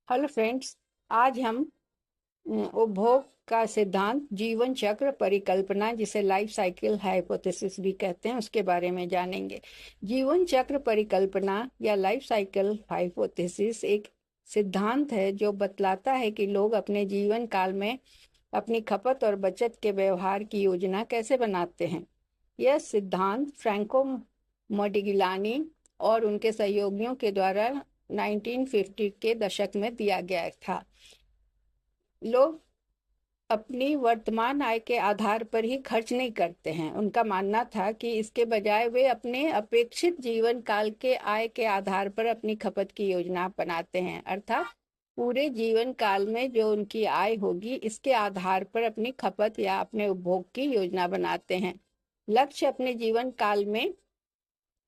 Hello friends. आज हम उपभोग का सिद्धांत, जीवन चक्र परिकल्पना, जिसे लाइफ साइकिल हाइपोथेसिस भी कहते हैं, उसके बारे में जानेंगे। जीवन चक्र परिकल्पना या लाइफ साइकिल हाइपोथेसिस एक सिद्धांत है जो बतलाता है कि लोग अपने जीवन काल में अपनी खपत और बचत के व्यवहार की योजना कैसे बनाते हैं। यह सिद्धांत फ्रैंको मोडिग्लियानी और उनके सहयोगियों के द्वारा 1950 के दशक में दिया गया था। लोग अपनी वर्तमान आय के आधार पर ही खर्च नहीं करते हैं। उनका मानना था कि इसके बजाय वे अपने अपेक्षित जीवन काल के आय के आधार पर अपनी खपत की योजना बनाते हैं, अर्थात पूरे जीवन काल में जो उनकी आय होगी इसके आधार पर अपनी खपत या अपने उपभोग की योजना बनाते हैं। लक्ष्य अपने जीवन काल में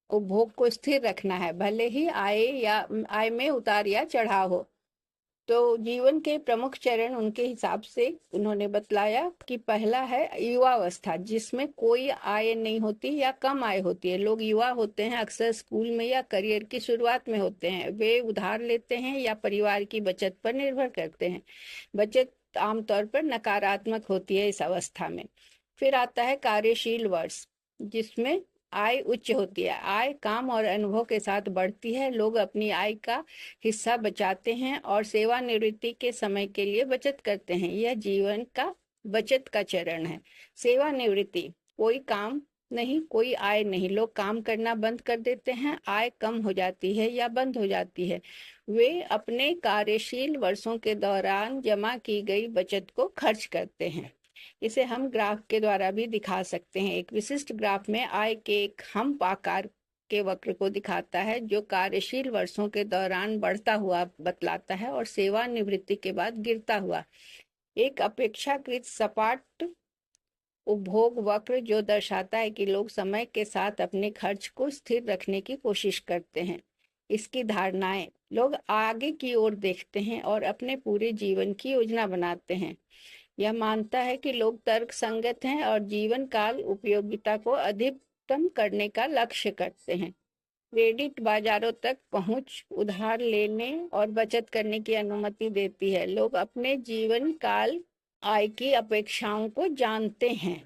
उपभोग को स्थिर रखना है, भले ही आय में उतार या चढ़ाव हो। तो जीवन के प्रमुख चरण उनके हिसाब से उन्होंने बतलाया कि पहला है युवावस्था, जिसमें कोई आय नहीं होती या कम आय होती है। लोग युवा होते हैं, अक्सर स्कूल में या करियर की शुरुआत में होते हैं। वे उधार लेते हैं या परिवार की बचत पर निर्भर करते हैं। बचत आमतौर पर नकारात्मक होती है इस अवस्था में। फिर आता है कार्यशील वर्ष, जिसमें आय उच्च होती है। आय काम और अनुभव के साथ बढ़ती है। लोग अपनी आय का हिस्सा बचाते हैं और सेवानिवृत्ति के समय के लिए बचत करते हैं। यह जीवन का बचत का चरण है। सेवानिवृत्ति, कोई काम नहीं, कोई आय नहीं, लोग काम करना बंद कर देते हैं, आय कम हो जाती है या बंद हो जाती है। वे अपने कार्यशील वर्षों के दौरान जमा की गई बचत को खर्च करते हैं। इसे हम ग्राफ के द्वारा भी दिखा सकते हैं। एक विशिष्ट ग्राफ में आय के एक हम्प आकार के वक्र को दिखाता है, जो कार्यशील वर्षों के दौरान बढ़ता हुआ बतलाता है और सेवानिवृत्ति के बाद गिरता हुआ। एक अपेक्षाकृत सपाट उपभोग वक्र, जो दर्शाता है कि लोग समय के साथ अपने खर्च को स्थिर रखने की कोशिश करते हैं। इसकी धारणाएं, लोग आगे की ओर देखते हैं और अपने पूरे जीवन की योजना बनाते हैं। यह मानता है कि लोग तर्क संगत हैं और जीवन काल उपयोगिता को अधिकतम करने का लक्ष्य करते हैं। क्रेडिट बाजारों तक पहुंच उधार लेने और बचत करने की अनुमति देती है। लोग अपने जीवन काल आय की अपेक्षाओं को जानते हैं।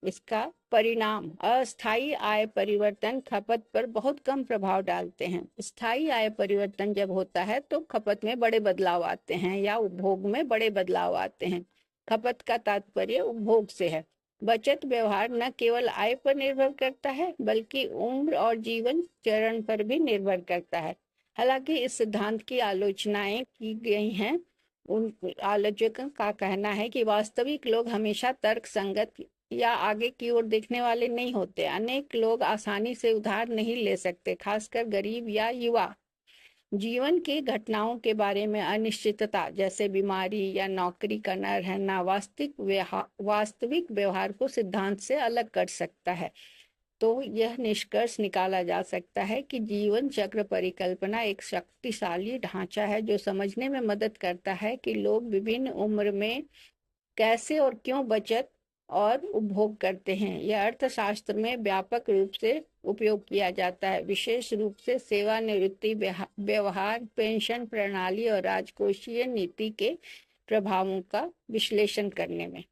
इसका परिणाम, अस्थायी आय परिवर्तन खपत पर बहुत कम प्रभाव डालते हैं। स्थायी आय परिवर्तन जब होता है तो खपत में बड़े बदलाव आते हैं या उपभोग में बड़े बदलाव आते हैं। खपत का तात्पर्य उपभोग से है। बचत व्यवहार न केवल आय पर निर्भर करता है, बल्कि उम्र और जीवन चरण पर भी निर्भर करता है। हालांकि इस सिद्धांत की आलोचनाएं की गई हैं। उन आलोचकों का कहना है कि वास्तविक लोग हमेशा तर्क संगत या आगे की ओर देखने वाले नहीं होते। अनेक लोग आसानी से उधार नहीं ले सकते, खासकर गरीब या युवा। जीवन की घटनाओं के बारे में अनिश्चितता, जैसे बीमारी या नौकरी का न रहना, वास्तविक व्यवहार को सिद्धांत से अलग कर सकता है। तो यह निष्कर्ष निकाला जा सकता है कि जीवन चक्र परिकल्पना एक शक्तिशाली ढांचा है जो समझने में मदद करता है कि लोग विभिन्न उम्र में कैसे और क्यों बचत और उपभोग करते हैं। यह अर्थशास्त्र में व्यापक रूप से उपयोग किया जाता है, विशेष रूप से सेवानिवृत्ति व्यवहार, पेंशन प्रणाली और राजकोषीय नीति के प्रभावों का विश्लेषण करने में।